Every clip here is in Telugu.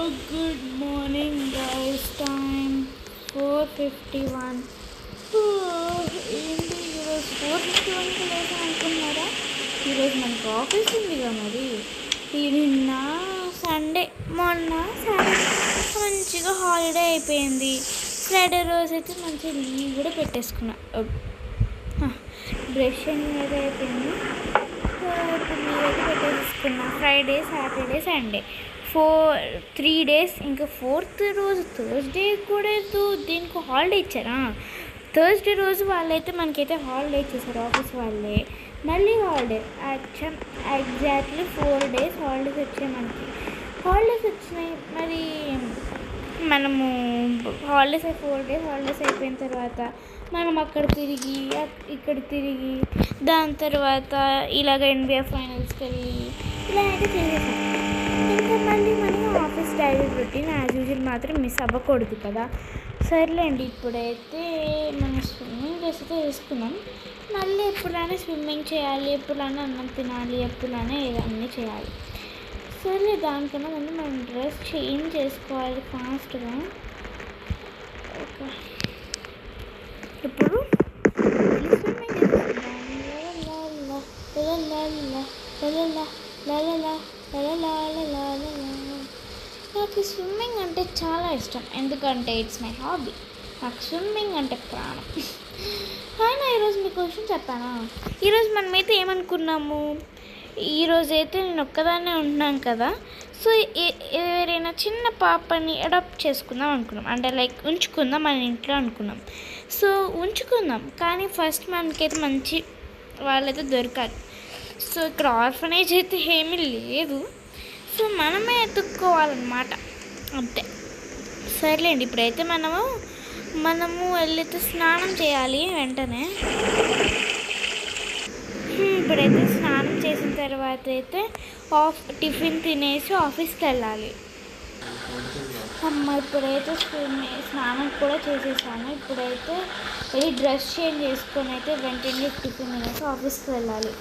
Good morning guys, time 4:51. ఏంటి ఈరోజు 4:51కి లేసాను అనుకున్నారా? ఈరోజు మనకు ఆఫీస్ ఉందిగా, మరి నిన్న సండే, మొన్న సాటర్డే మంచిగా హాలిడే అయిపోయింది. ఫ్రైడే రోజు అయితే మంచిగా లీవ్ కూడా పెట్టేసుకున్నా. బ్రషింగ్ అయితే అయిపోయింది. ఇప్పుడు లీవ్ అయితే పెట్టేసుకున్నా. Friday, Saturday, Sunday 3 days. ఇంకా 4th రోజు థర్స్డే కూడా దీనికి హాలిడే ఇచ్చారా? థర్స్డే రోజు వాళ్ళైతే మనకైతే హాలిడే ఇచ్చేసారు, ఆఫీస్ వాళ్ళే. మళ్ళీ హాలిడే ఎగ్జాక్ట్లీ 4 days హాలిడేస్ వచ్చాయి మనకి. హాలిడేస్ వచ్చినాయి, మరి మనము హాలిడేస్ 4 days హాలిడేస్ అయిపోయిన తర్వాత మనం అక్కడ తిరిగి ఇక్కడ తిరిగి దాని తర్వాత ఇలాగ NBA ఫైనల్స్కి వెళ్ళి ఇలా అయితే చేసేసాం. ఇంకా మళ్ళీ మనం office daily routine as usual మాత్రం మిస్ అవ్వకూడదు కదా. సర్లేండి, ఇప్పుడైతే మనం స్విమ్మింగ్ చేస్తే చేసుకున్నాం. మళ్ళీ ఎప్పుడైనా స్విమ్మింగ్ చేయాలి, ఎప్పుడైనా అన్నం తినాలి, ఎప్పుడైనా ఇవన్నీ చేయాలి. సరే, దానికన్నా ముందు మనం డ్రెస్ చేంజ్ చేసుకోవాలి ఫాస్ట్గా. ఓకే, ఇప్పుడు స్విమ్మింగ్ చేసుకుందాం. నాకు స్విమ్మింగ్ అంటే చాలా ఇష్టం, ఎందుకంటే ఇట్స్ మై హాబీ. నాకు స్విమ్మింగ్ అంటే ప్రాణం. అయినా ఈరోజు మీకు క్వశ్చన్ చెప్పానా? ఈరోజు మనమైతే ఏమనుకున్నాము, ఈరోజైతే నేను ఒక్కదాన్నే ఉంటున్నాను కదా, సో ఎవరైనా చిన్న పాపని అడాప్ట్ చేసుకుందాం అనుకున్నాం, అంటే లైక్ ఉంచుకుందాం మన ఇంట్లో అనుకున్నాం. సో ఉంచుకుందాం, కానీ ఫస్ట్ మనకైతే మంచి వాళ్ళైతే దొరకాలి. సో ఇక్కడ ఆర్ఫనేజ్ అయితే ఏమీ లేదు, సో మనమే ఎత్తుక్కోవాలన్నమాట, అంతే. సర్లేండి, ఇప్పుడైతే మనము వెళ్ళైతే స్నానం చేయాలి వెంటనే. ఇప్పుడైతే స్నానం చేసిన తర్వాత అయితే టిఫిన్ తినేసి ఆఫీస్కి వెళ్ళాలి. ఇప్పుడైతే స్నానం కూడా చేసేసాను. ఇప్పుడైతే వెళ్ళి డ్రెస్ చేంజ్ చేసుకొని అయితే వెంటనే టిఫిన్ తినేసి ఆఫీస్కి వెళ్ళాలి.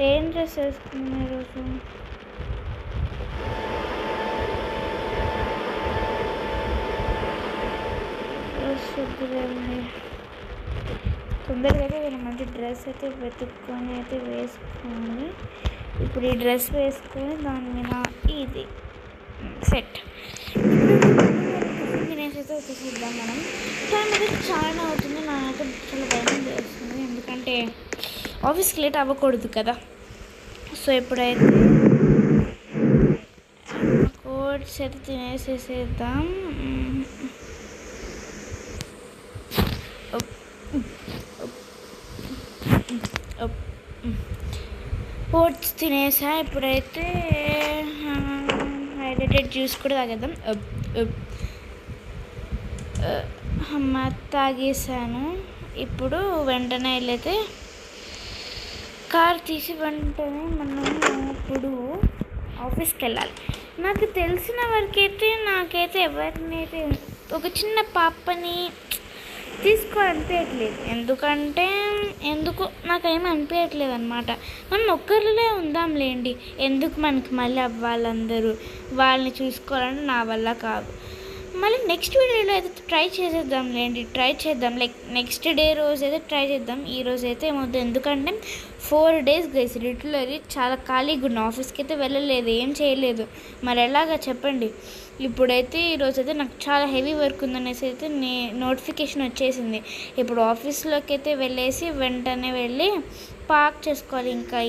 ఏం డ్రెస్ వేసుకున్నాను ఈరోజు? తొందరగా అయితే వీళ్ళు మంచి డ్రెస్ అయితే వెతుక్కొని అయితే వేసుకొని, ఇప్పుడు ఈ డ్రెస్ వేసుకొని దాని మీద ఇది సెట్ తినేసి అయితే వచ్చేసిద్దాం మనం. టైం అయితే చాలా అవుతుంది, నాకైతే చాలా భయం చేస్తుంది, ఎందుకంటే ఆఫీస్కి లేట్ అవ్వకూడదు కదా. సో ఇప్పుడైతే కోడ్స్ అయితే తినేసేసేద్దాం. ఓట్స్ తినేసా. ఇప్పుడైతే హైడ్రేటెడ్ జ్యూస్ కూడా తాగేద్దాం. తాగేసాను. ఇప్పుడు వెంటనే వెళ్ళైతే కార్ తీసి వెంటనే మనం ఇప్పుడు ఆఫీస్కి వెళ్ళాలి. నాకు తెలిసిన వరకైతే నాకైతే ఎవరినైతే ఒక చిన్న పాపని తీసుకోవాలనిపించట్లేదు, ఎందుకు నాకేమీ అనిపించట్లేదు అనమాట. మనం ఒక్కరిలో ఉందాంలేండి, ఎందుకు మనకి మళ్ళీ అవ్వాలందరూ వాళ్ళని చూసుకోవాలంటే నా వల్ల కాదు. మళ్ళీ నెక్స్ట్ వీడియోలో అయితే ట్రై చేద్దాం, లైక్ నెక్స్ట్ డే రోజు అయితే ట్రై చేద్దాం. ఈ రోజు అయితే ఏమవుతుంది, ఎందుకంటే 4 days గైస్ లిటరల్లీ చాలా ఖాళీగా ఉన్న, ఆఫీస్కి అయితే వెళ్ళలేదు, ఏం చేయలేదు. మరి ఎలాగా చెప్పండి? ఇప్పుడైతే ఈరోజు అయితే నాకు చాలా హెవీ వర్క్ ఉందనేసి అయితే నోటిఫికేషన్ వచ్చేసింది. ఇప్పుడు ఆఫీస్లోకి అయితే వెళ్ళేసి వెంటనే వెళ్ళి పార్క్ చేసుకోవాలి. ఇంకా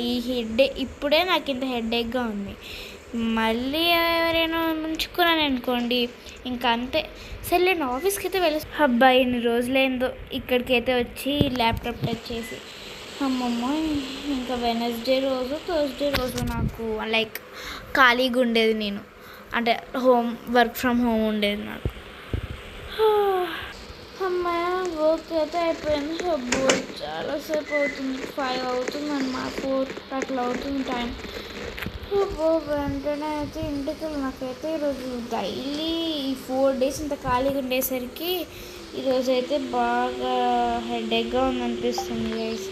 ఇప్పుడే నాకు ఇంత హెడేక్గా ఉంది. మళ్ళీ ఎవరైనా ఉంచుకున్నాను అనుకోండి, ఇంకా అంతే. సరే, నేను ఆఫీస్కి అయితే వెళ్ళి ఇన్ని రోజులైందో ఇక్కడికైతే వచ్చి ల్యాప్టాప్ టచ్ చేసి, అమ్మమ్మ. ఇంకా వెనస్డే రోజు థర్స్డే రోజు నాకు లైక్ ఖాళీగా ఉండేది, నేను అంటే వర్క్ ఫ్రమ్ హోమ్ ఉండేది నాకు. అమ్మాయ వర్క్ అయితే అయిపోయింది. అబ్బో చాలాసేపు అవుతుంది, 5 అవుతుంది అన్నమాట, 4 అట్లా అవుతుంది టైం. అబ్బో వెంటనే అయితే ఇంటికి నాకైతే ఈరోజు డైలీ ఈ 4 డేస్ ఇంత ఖాళీగా ఉండేసరికి ఈరోజు అయితే బాగా హెడేక్గా ఉందనిపిస్తుంది గైస్.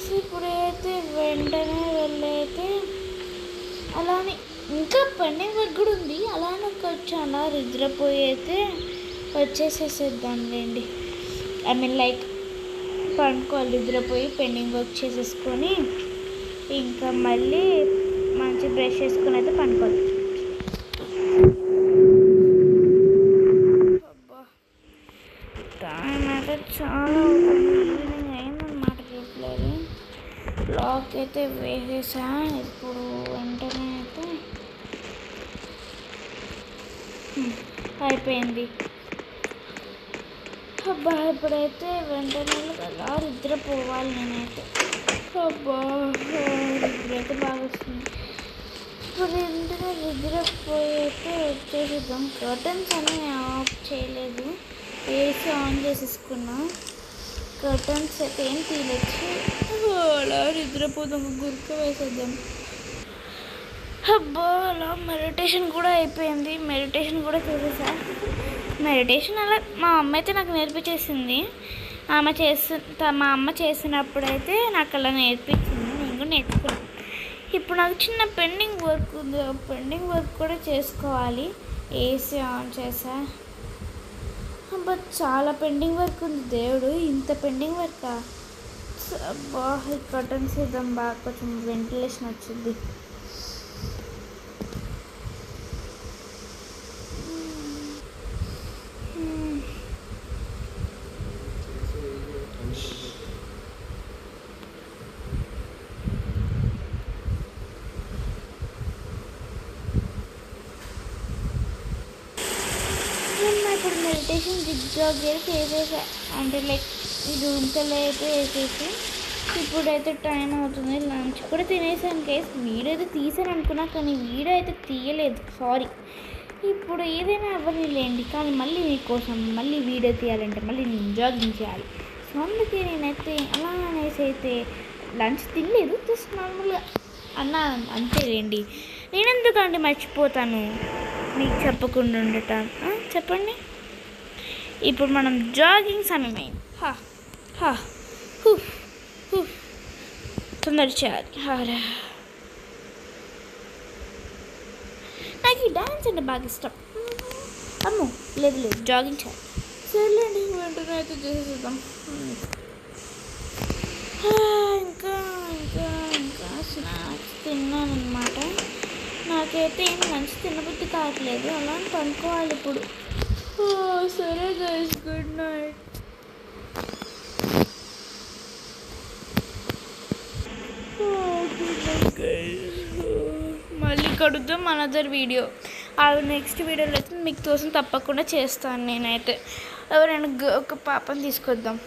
సో ఇప్పుడైతే వెంటనే వెళ్ళైతే అలానే ఇంకా పెండింగ్ వర్క్ కూడా ఉంది, అలానే కొంచెం అలా నిద్రపోయి అయితే వచ్చేసేసేద్దాంలేండి. ఐ మీన్ లైక్ పండుకోవాలి, నిద్రపోయి పెండింగ్ వర్క్ చేసేసుకొని ఇంకా మళ్ళీ మంచి బ్రష్ చేసుకుని అయితే పండుకోవాలి. అబ్బా టైం అయితే చాలా అవుతుంది, ఈవినింగ్ అయిందన్నమాట. చెప్పలేదు లాక్ అయితే వేసేసా. ఇప్పుడు వెంటనే అయితే అయిపోయింది. అబ్బా ఇప్పుడైతే వెంటనే అలా నిద్రపోవాలి నేనైతే. అబ్బా నిద్రైతే బాగా వస్తుంది. ఇప్పుడు వెంటనే నిద్రపోయి అయితే వచ్చేసిద్దాం. కర్టన్స్ అన్నీ ఆఫ్ చేయలేదు, ఏసీ ఆన్ చేసేసుకున్నా. కర్టన్స్ అయితే ఏం తీయలేదు. అలా నిద్రపోదాం, గుర్తు వేసేద్దాం. అబ్బా అలా మెడిటేషన్ కూడా అయిపోయింది, మెడిటేషన్ కూడా చేసేసా. మెడిటేషన్ అలా మా అమ్మ అయితే నాకు నేర్పించేసింది. మా అమ్మ చేసినప్పుడైతే నాకు అలా నేర్పించింది, నేను కూడా నేర్చుకున్నాను. ఇప్పుడు నాకు చిన్న పెండింగ్ వర్క్ ఉంది, ఆ పెండింగ్ వర్క్ కూడా చేసుకోవాలి. ఏసీ ఆన్ చేసా. అబ్బా చాలా పెండింగ్ వర్క్ ఉంది, దేవుడు ఇంత పెండింగ్ వర్కా. అబ్బా ఈ కర్టన్స్ ఇద్దాం, బాగా కొంచెం వెంటిలేషన్ వచ్చింది. ఇప్పుడు మెడిటేషన్ జిగ్జాగ్ చేసేసా, అంటే లైక్ ఈ రూమ్కెళ్ళి అయితే వేసేసి ఇప్పుడైతే టైం అవుతుంది. లంచ్ కూడా తినేసాను కేస్. వీడియో అయితే తీసాను అనుకున్నా, కానీ వీడియో అయితే తీయలేదు, సారీ. ఇప్పుడు ఏదైనా అవ్వలేండి, కానీ మళ్ళీ మీకోసం మళ్ళీ వీడియో తీయాలంటే మళ్ళీ నేను జాగింగ్ చేయాలి. సో అందుకే నేనైతే అలా అనేసి అయితే లంచ్ తినలేదు, జస్ట్ నార్మల్గా అన్నా అంతేలేండి. నేను ఎందుకంటే మర్చిపోతాను మీకు చెప్పకుండా ఉండటం. చెప్పండి. ఇప్పుడు మనం జాగింగ్ సమయం తొందర చేయాలి. నాకు ఈ డ్యాన్స్ అంటే బాగా ఇష్టం. అమ్మో లేదు జాగింగ్ చేయాలి. సరేలేండి వెంటనే అయితే చేసేద్దాం. ఇంకా ఇంకా ఇంకా స్నాక్స్ తిన్నాను అనమాట. నాకైతే ఏం లంచ్ తినబుద్ధి కావట్లేదు, అలా పనుకోవాలి ఇప్పుడు. సరే గైస్, గుడ్ నైట్. మళ్ళీ కడుద్దాం అనదర్ వీడియో. అది నెక్స్ట్ వీడియోలో అయితే మీకు కోసం తప్పకుండా చేస్తాను నేనైతే. ఎవరైనా ఒక పాపని తీసుకొద్దాం.